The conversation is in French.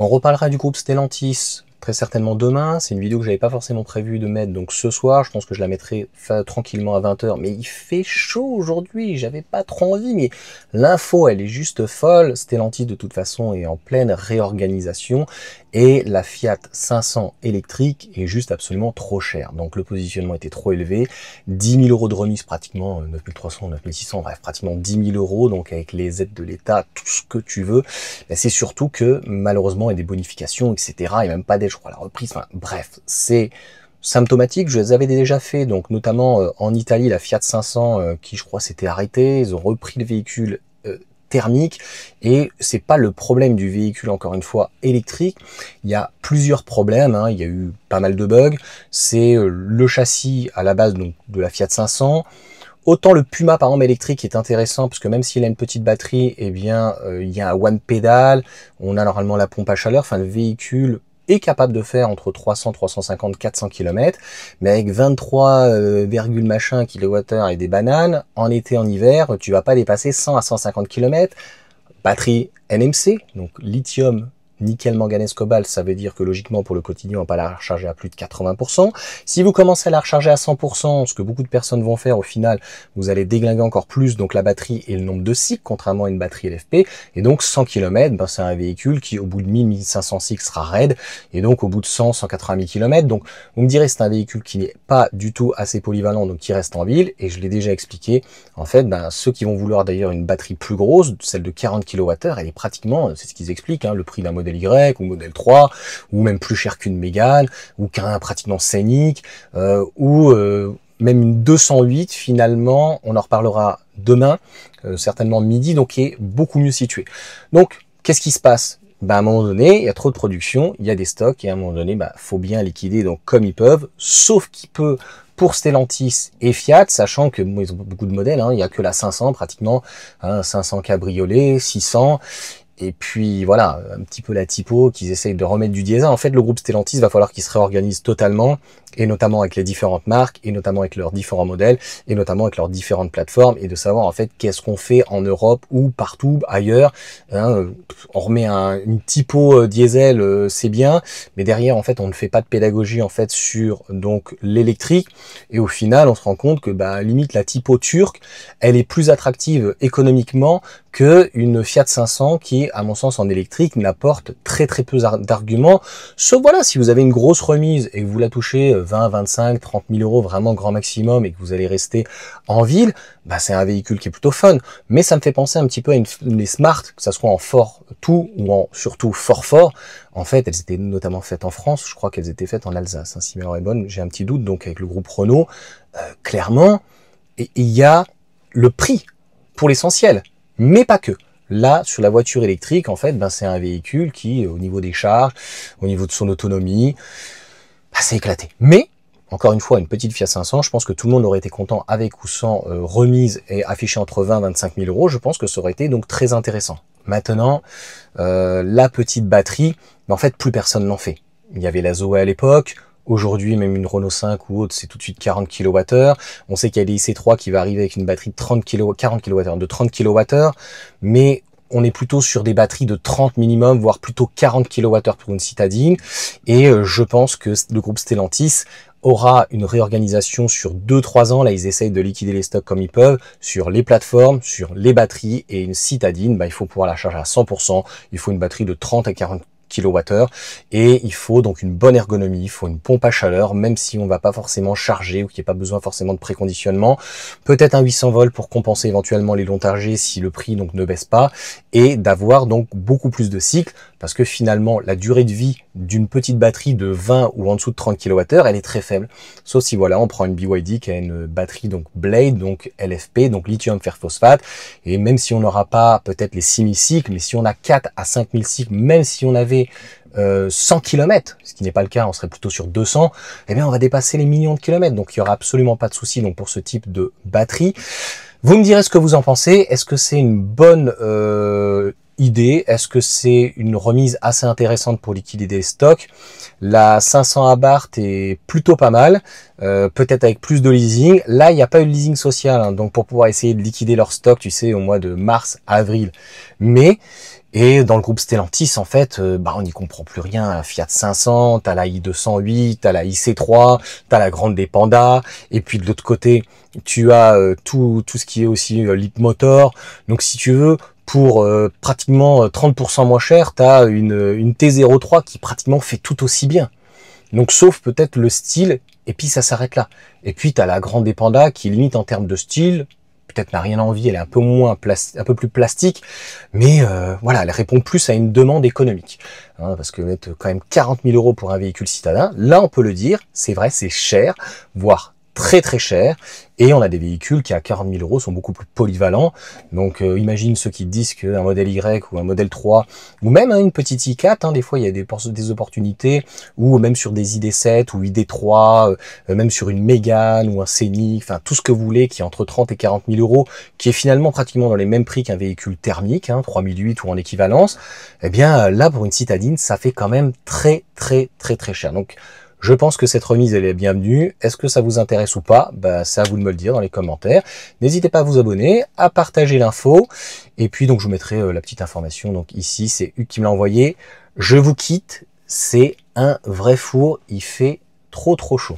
On reparlera du groupe Stellantis très certainement demain. C'est une vidéo que j'avais pas forcément prévu de mettre donc ce soir. Je pense que je la mettrai tranquillement à 20 h. Mais il fait chaud aujourd'hui. J'avais pas trop envie, mais l'info elle est juste folle. Stellantis de toute façon est en pleine réorganisation et la Fiat 500 électrique est juste absolument trop chère. Donc le positionnement était trop élevé. 10 000 € de remise pratiquement, 9 300, 9 600, bref pratiquement 10 000 €. Donc avec les aides de l'État, tout ce que tu veux. C'est surtout que malheureusement il y a des bonifications, etc. Il n'y a même pas d'aide, je crois, à la reprise. Enfin, bref, c'est symptomatique. Je les avais déjà fait, donc notamment en Italie, la Fiat 500 qui je crois s'était arrêtée. Ils ont repris le véhicule thermique et c'est pas le problème du véhicule, encore une fois, électrique. Il y a plusieurs problèmes, hein. Il y a eu pas mal de bugs. C'est le châssis à la base donc de la Fiat 500. Autant le Puma par exemple électrique est intéressant parce que même s'il a une petite batterie, eh bien il y a un one pédale, on a normalement la pompe à chaleur, enfin le véhicule est capable de faire entre 300, 350, 400 km, mais avec 23, machin kilowattheures et des bananes, en été, en hiver, tu vas pas dépasser 100 à 150 km. Batterie NMC, donc lithium, nickel, manganèse, cobalt, ça veut dire que logiquement pour le quotidien, on va pas la recharger à plus de 80%. Si vous commencez à la recharger à 100%, ce que beaucoup de personnes vont faire au final, vous allez déglinguer encore plus donc la batterie et le nombre de cycles, contrairement à une batterie LFP. Et donc 100 km, ben, c'est un véhicule qui au bout de 1000-1500 cycles sera raide, et donc au bout de 100-180 000 km. Donc vous me direz c'est un véhicule qui n'est pas du tout assez polyvalent, donc qui reste en ville, et je l'ai déjà expliqué. En fait, ben, ceux qui vont vouloir d'ailleurs une batterie plus grosse, celle de 40 kWh, elle est pratiquement, c'est ce qu'ils expliquent, hein, le prix d'un modèle Y ou modèle 3, ou même plus cher qu'une Mégane, ou qu'un pratiquement Scénic, ou même une 208 finalement, on en reparlera demain, certainement midi, donc qui est beaucoup mieux situé. Donc, qu'est-ce qui se passe? Ben, à un moment donné, il y a trop de production, il y a des stocks, et à un moment donné, ben, faut bien liquider donc comme ils peuvent, sauf qu'ils peuvent pour Stellantis et Fiat, sachant que bon, ils ont beaucoup de modèles, hein, il n'y a que la 500 pratiquement, hein, 500 cabriolet, 600, et puis voilà, un petit peu la typo, qu'ils essayent de remettre du diesel. En fait, le groupe Stellantis, va falloir qu'il se réorganise totalement, et notamment avec les différentes marques, et notamment avec leurs différents modèles, et notamment avec leurs différentes plateformes, et de savoir en fait qu'est-ce qu'on fait en Europe ou partout ailleurs. Hein, on remet une typo diesel, c'est bien, mais derrière en fait on ne fait pas de pédagogie en fait sur donc l'électrique, et au final on se rend compte que bah limite la typo turque, elle est plus attractive économiquement que une Fiat 500 qui, à mon sens, en électrique, n'apporte très peu d'arguments. Sauf voilà, si vous avez une grosse remise et que vous la touchez 20, 25, 30 000 € vraiment grand maximum et que vous allez rester en ville, bah c'est un véhicule qui est plutôt fun. Mais ça me fait penser un petit peu à les Smart, que ça soit en Fort tout ou en surtout fort. En fait, elles étaient notamment faites en France. Je crois qu'elles étaient faites en Alsace, hein, si ma mémoire est bonne. J'ai un petit doute. Donc avec le groupe Renault, clairement, il y a le prix pour l'essentiel. Mais pas que. Là, sur la voiture électrique, en fait, ben, c'est un véhicule qui, au niveau des charges, au niveau de son autonomie, ben, c'est éclaté. Mais, encore une fois, une petite Fiat 500, je pense que tout le monde aurait été content avec ou sans remise et affiché entre 20 et 25 000 €. Je pense que ça aurait été donc très intéressant. Maintenant, la petite batterie, ben, en fait, plus personne n'en fait. Il y avait la Zoé à l'époque. Aujourd'hui, même une Renault 5 ou autre, c'est tout de suite 40 kWh. On sait qu'il y a des IC3 qui va arriver avec une batterie de 40 kWh, de 30 kWh, mais on est plutôt sur des batteries de 30 minimum, voire plutôt 40 kWh pour une citadine. Et je pense que le groupe Stellantis aura une réorganisation sur 2-3 ans. Là, ils essayent de liquider les stocks comme ils peuvent sur les plateformes, sur les batteries, et une citadine, bah, il faut pouvoir la charger à 100%. Il faut une batterie de 30 à 40 kWh, et il faut donc une bonne ergonomie, il faut une pompe à chaleur, même si on ne va pas forcément charger ou qu'il n'y a pas besoin forcément de préconditionnement, peut-être un 800 volts pour compenser éventuellement les longs trajets si le prix donc ne baisse pas, et d'avoir donc beaucoup plus de cycles, parce que finalement la durée de vie d'une petite batterie de 20 ou en dessous de 30 kWh, elle est très faible, sauf si voilà on prend une BYD qui a une batterie donc Blade, donc LFP, donc lithium fer phosphate, et même si on n'aura pas peut-être les 6000 cycles, mais si on a 4 à 5000 cycles, même si on avait 100 km, ce qui n'est pas le cas, on serait plutôt sur 200, eh bien on va dépasser les millions de kilomètres, donc il n'y aura absolument pas de souci donc pour ce type de batterie. Vous me direz ce que vous en pensez. Est-ce que c'est une bonne idée? Est-ce que c'est une remise assez intéressante pour liquider des stocks? La 500 Abarth est plutôt pas mal, peut-être avec plus de leasing. Là, il n'y a pas eu de leasing social, hein, donc pour pouvoir essayer de liquider leur stock, tu sais, au mois de mars, avril, mai. Et dans le groupe Stellantis, en fait, on n'y comprend plus rien. La Fiat 500, t'as la i208, t'as la IC3, t'as la Grande Panda, et puis de l'autre côté, tu as tout ce qui est aussi Leapmotor. Donc si tu veux, pour pratiquement 30% moins cher, t'as une T03 qui pratiquement fait tout aussi bien. Donc sauf peut-être le style, et puis ça s'arrête là. Et puis t'as la Grande Panda qui limite en termes de style, peut-être n'a rien à envier, elle est un peu moins un peu plus plastique, mais voilà, elle répond plus à une demande économique. Hein, parce que mettre quand même 40 000 euros pour un véhicule citadin, là on peut le dire, c'est vrai, c'est cher, voire très très cher, et on a des véhicules qui à 40 000 euros sont beaucoup plus polyvalents. Donc imagine ceux qui disent qu'un modèle Y ou un modèle 3, ou même une petite i4, des fois il y a des opportunités, ou même sur des ID7 ou ID3, même sur une Mégane ou un Scénic, enfin tout ce que vous voulez qui est entre 30 et 40 000 euros, qui est finalement pratiquement dans les mêmes prix qu'un véhicule thermique, 3008 ou en équivalence, eh bien là pour une citadine ça fait quand même très très très très cher. Donc je pense que cette remise, elle est bienvenue. Est-ce que ça vous intéresse ou pas? C'est à vous de me le dire dans les commentaires. N'hésitez pas à vous abonner, à partager l'info. Et puis, donc, je vous mettrai la petite information. Donc, ici, c'est Hugues qui me l'a envoyé. Je vous quitte. C'est un vrai four. Il fait trop, trop chaud.